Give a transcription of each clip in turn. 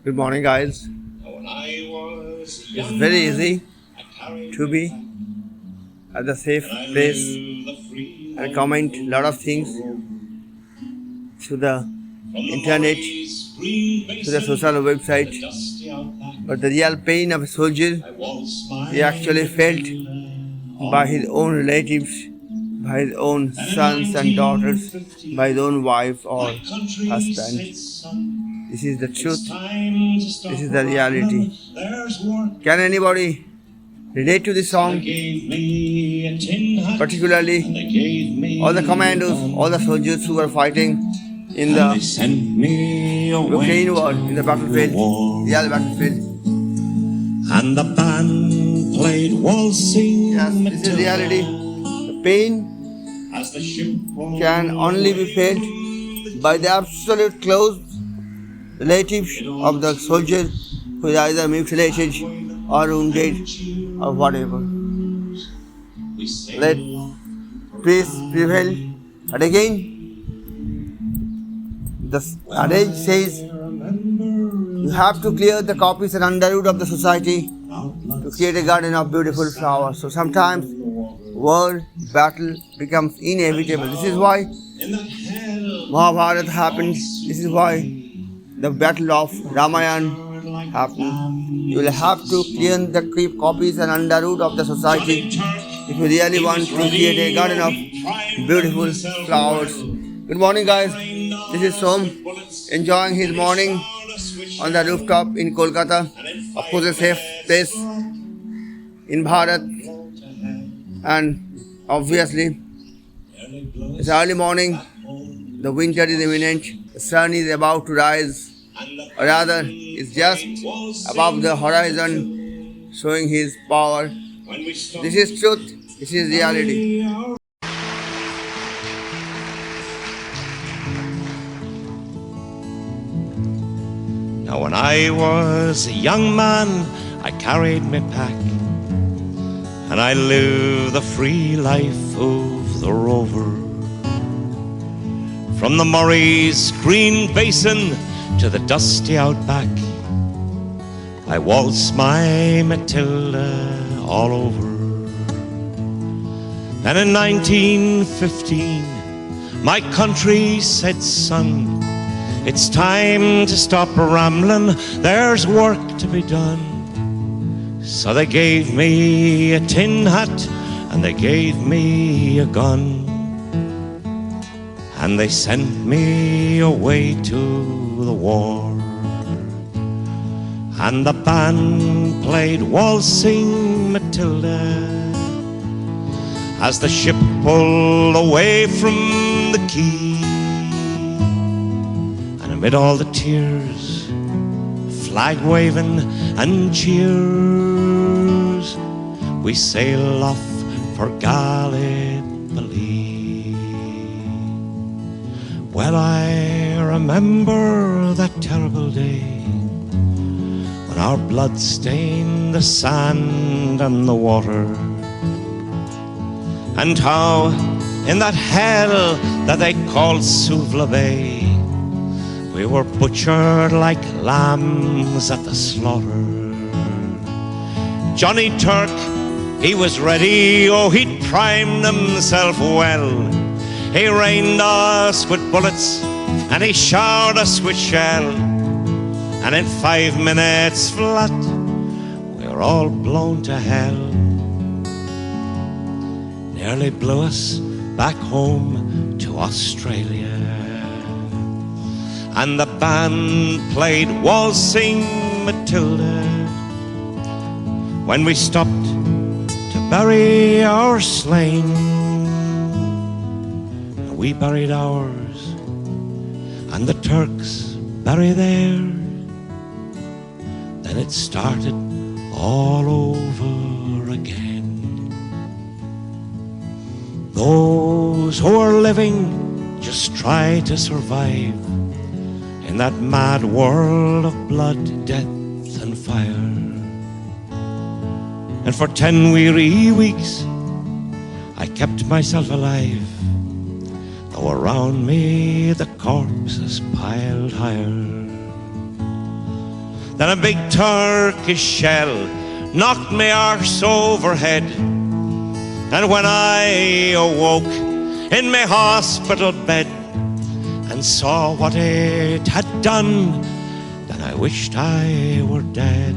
Good morning, guys. It's very easy to be at the safe place and comment a lot of things through the internet, through the social website. But the real pain of a soldier he actually felt by his own relatives, by his own sons and daughters, by his own wife or husband. This is the truth. This is the reality. Can anybody relate to this song? Particularly all the commandos, all the soldiers who were fighting in the Ukraine war, in the battlefield, real battlefield. And the band played waltzing. Yes, this is reality. The pain can only be felt by the absolute close relatives of the soldier who is either mutilated or wounded or whatever. Let peace prevail. And again, the adage says you have to clear the copies and underwood of the society to create a garden of beautiful flowers. So sometimes war, battle becomes inevitable. This is why Mahabharata happened. This is why the battle of Ramayana happened. You will have to clear the copies and underwood of the society if you really want to create a garden of beautiful flowers. Good morning, guys. This is Som enjoying his morning on the rooftop in Kolkata. Of course, a safe place in Bharat. And obviously, it's early morning. The winter is imminent. The sun is about to rise. Or rather, it's just above the horizon, showing his power. This is truth. This is reality. Now when I was a young man, I carried my pack, and I lived the free life of the rover. From the Murray's green basin to the dusty outback, I waltzed my Matilda all over. And in 1915, my country said, son, it's time to stop rambling, there's work to be done. So they gave me a tin hat and they gave me a gun, and they sent me away to the war. And the band played waltzing Matilda as the ship pulled away from the quay. And amid all the tears, flag waving and cheers, we sail off for Gallipoli. Well, I remember that terrible day when our blood stained the sand and the water, and how in that hell that they called Suvla Bay, we were butchered like lambs at the slaughter. Johnny Turk, he was ready, oh, he'd primed himself well. He rained us with bullets and he showered us with shell, and in 5 minutes flat we were all blown to hell. Nearly blew us back home to Australia. And the band played waltzing Matilda when we stopped to bury our slain. We buried ours and the Turks buried theirs. Then it started all over again. Those who are living just try to survive in that mad world of blood, death and fire. And for 10 weary weeks I kept myself alive, though around me the corpses piled higher. Then a big Turkish shell knocked me arse overhead. And when I awoke in my hospital bed and saw what it had done, then I wished I were dead.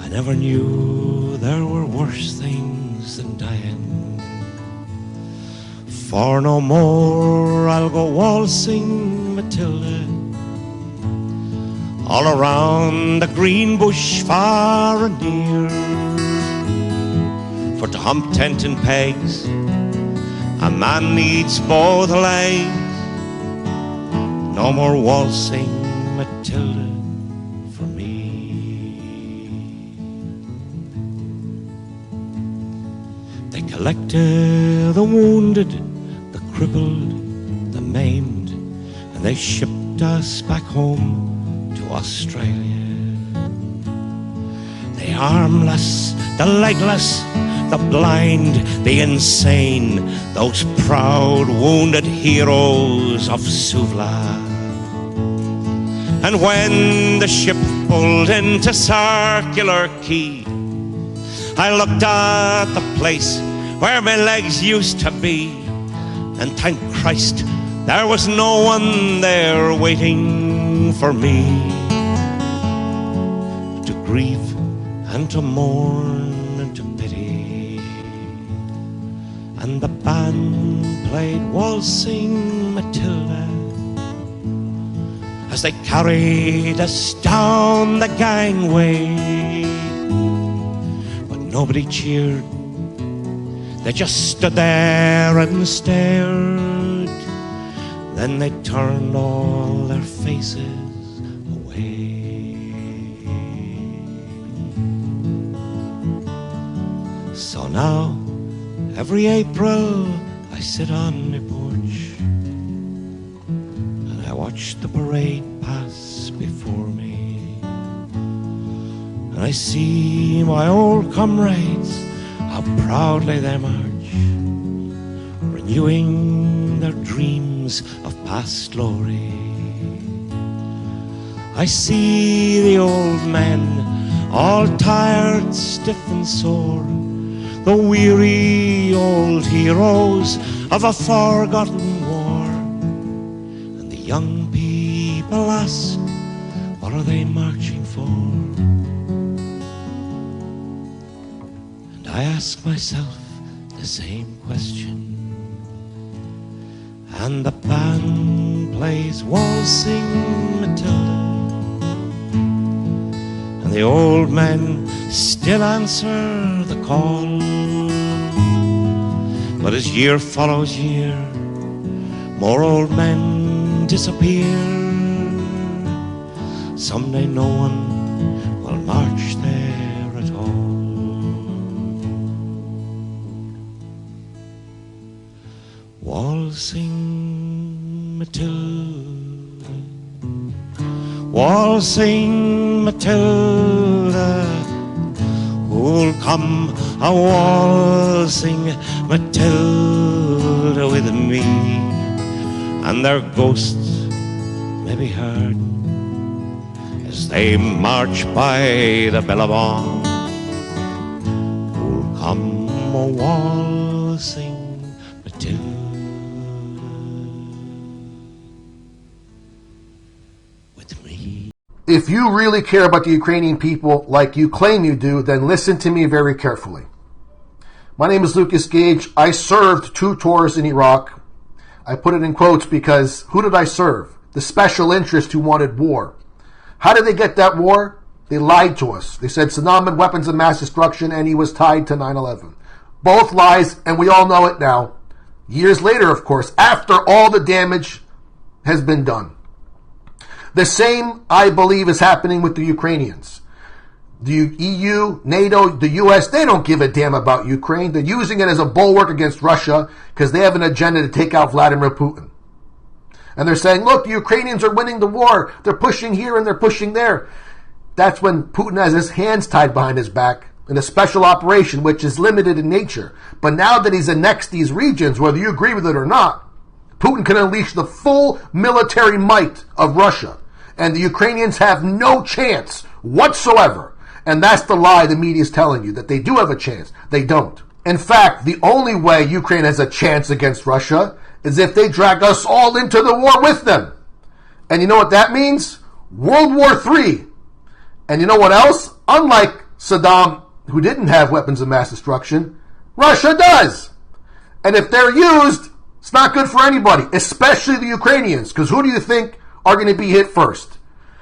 I never knew there were worse things than dying. For no more I'll go waltzing Matilda all around the green bush far and near. For to hump tent and pegs a man needs both legs. No more waltzing Matilda for me. They collected the wounded, the crippled, the maimed, and they shipped us back home to Australia. The armless, the legless, the blind, the insane, those proud wounded heroes of Suvla. And when the ship pulled into Circular Quay, I looked at the place where my legs used to be, and thank Christ there was no one there waiting for me to grieve and to mourn and to pity. And the band played Waltzing Matilda as they carried us down the gangway. But nobody cheered, they just stood there and stared. Then they turned all their faces away. So now, every April, I sit on the porch and I watch the parade pass before me. And I see my old comrades, how proudly they march, renewing their dreams of past glory. I see the old men, all tired, stiff and sore, the weary old heroes of a forgotten war. And the young people ask, what are they marching for? And I ask myself the same question. And the band plays Waltzing Matilda, and the old men still answer the call. But as year follows year, more old men disappear. Someday no one will march there at all. Waltzing Matilda, waltzing Matilda, who'll come a waltzing Matilda with me, and their ghosts may be heard as they march by the Billabong. Who'll come a waltzing Matilda with me. If you really care about the Ukrainian people like you claim you do, then listen to me very carefully. My name is Lucas Gage. I served 2 tours in Iraq. I put it in quotes because who did I serve? The special interest who wanted war. How did they get that war? They lied to us. They said Saddam had weapons of mass destruction and he was tied to 9/11. Both lies, and we all know it now. Years later, of course, after all the damage has been done. The same, I believe, is happening with the Ukrainians. The EU, NATO, the US, they don't give a damn about Ukraine. They're using it as a bulwark against Russia because they have an agenda to take out Vladimir Putin. And they're saying, look, the Ukrainians are winning the war. They're pushing here and they're pushing there. That's when Putin has his hands tied behind his back in a special operation, which is limited in nature. But now that he's annexed these regions, whether you agree with it or not, Putin can unleash the full military might of Russia. and the Ukrainians have no chance whatsoever. And that's the lie the media is telling you, that they do have a chance. They don't. In fact, the only way Ukraine has a chance against Russia is if they drag us all into the war with them. And you know what that means? World War III. And you know what else? Unlike Saddam, who didn't have weapons of mass destruction, Russia does. And if they're used, it's not good for anybody, especially the Ukrainians, because who do you think are going to be hit first?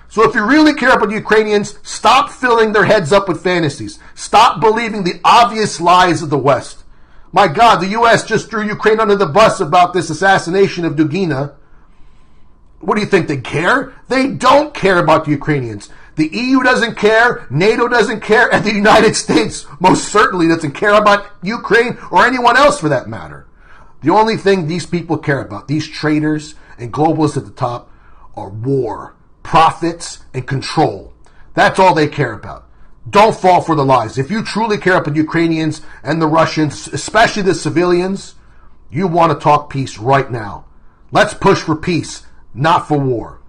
So if you really care about the Ukrainians, stop filling their heads up with fantasies. Stop believing the obvious lies of the West. My God, the U.S. just threw Ukraine under the bus about this assassination of Dugina. What do you think, they care? They don't care about the Ukrainians. The EU doesn't care, NATO doesn't care, and the United States most certainly doesn't care about Ukraine or anyone else for that matter. The only thing these people care about, these traitors and globalists at the top, are war, profits, and control. That's all they care about. Don't fall for the lies. If you truly care about the Ukrainians and the Russians, especially the civilians, you want to talk peace right now. Let's push for peace, not for war.